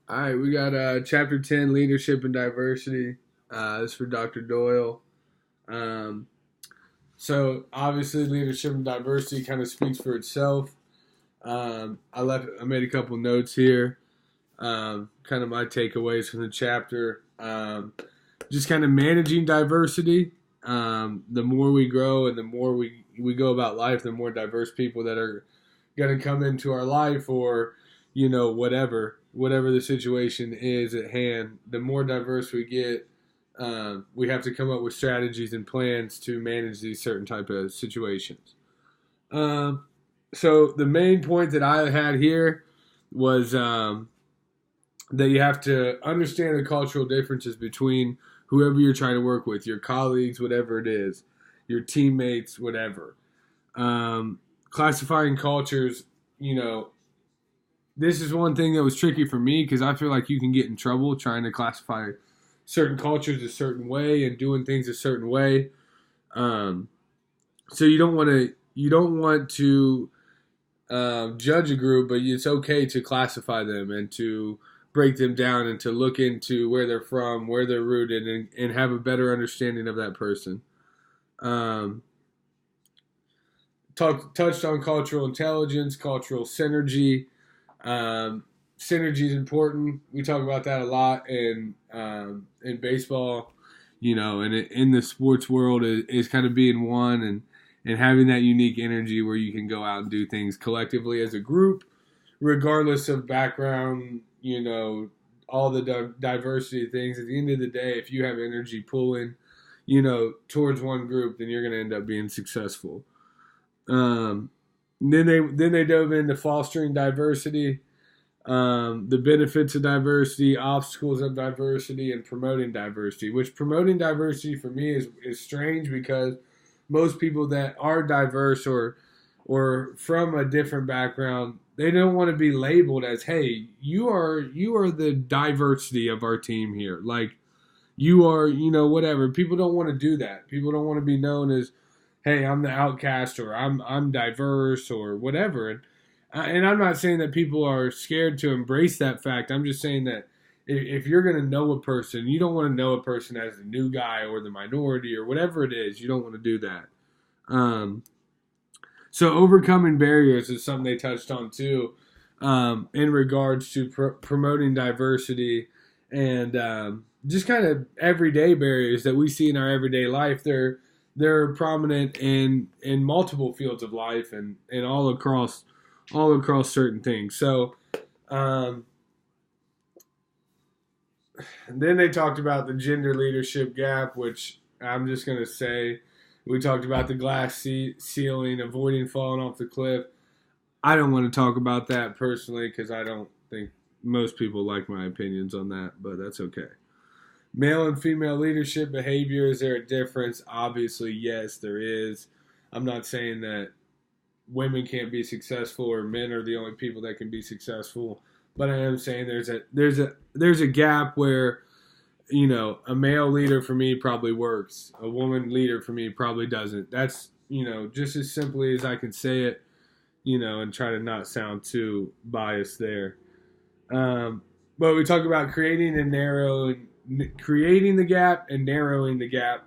All right, we got chapter 10, leadership and diversity. This is for Dr. Doyle. Um, so obviously, leadership and diversity kind of speaks for itself. I made a couple notes here. Kind of my takeaways from the chapter. Just kind of managing diversity. The more we grow and the more we go about life, the more diverse people that are going to come into our life, or whatever the situation is at hand, the more diverse we get, we have to come up with strategies and plans to manage these certain type of situations. So the main point that I had here was that you have to understand the cultural differences between whoever you're trying to work with, your colleagues, whatever it is, your teammates, whatever. Classifying cultures, this is one thing that was tricky for me because I feel like you can get in trouble trying to classify certain cultures a certain way and doing things a certain way. So you don't want to judge a group, but it's okay to classify them and to break them down and to look into where they're from, where they're rooted, and have a better understanding of that person. Touched on cultural intelligence, cultural synergy. Synergy is important. We talk about that a lot in baseball, and in the sports world is kind of being one and having that unique energy where you can go out and do things collectively as a group, regardless of background, all the diversity of things. At the end of the day, if you have energy pulling, towards one group, then you're going to end up being successful. Then they dove into fostering diversity, the benefits of diversity, obstacles of diversity, and promoting diversity. Which promoting diversity for me is strange because most people that are diverse or from a different background, they don't want to be labeled as, hey, you are the diversity of our team here. Like you are, whatever. People don't want to do that. People don't want to be known as, hey, I'm the outcast, or I'm diverse, or whatever. And I'm not saying that people are scared to embrace that fact. I'm just saying that if you're going to know a person, you don't want to know a person as the new guy or the minority or whatever it is. You don't want to do that. So overcoming barriers is something they touched on too, in regards to promoting diversity and just kind of everyday barriers that we see in our everyday life. They're prominent in multiple fields of life and all across certain things. So then they talked about the gender leadership gap, which I'm just going to say, we talked about the glass ceiling, avoiding falling off the cliff. I don't want to talk about that personally because I don't think most people like my opinions on that, but that's okay. Male and female leadership behavior, is there a difference? Obviously, yes, there is. I'm not saying that women can't be successful or men are the only people that can be successful, but I am saying there's a gap where, a male leader for me probably works. A woman leader for me probably doesn't. That's, just as simply as I can say it, and try to not sound too biased there. But we talk about creating the gap and narrowing the gap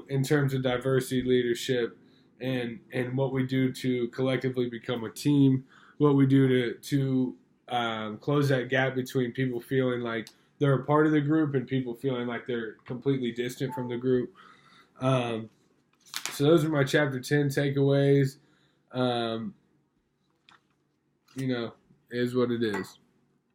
in terms of diversity leadership and what we do to collectively become a team, what we do to close that gap between people feeling like they're a part of the group and people feeling like they're completely distant from the group. So those are my chapter 10 takeaways. Is what it is.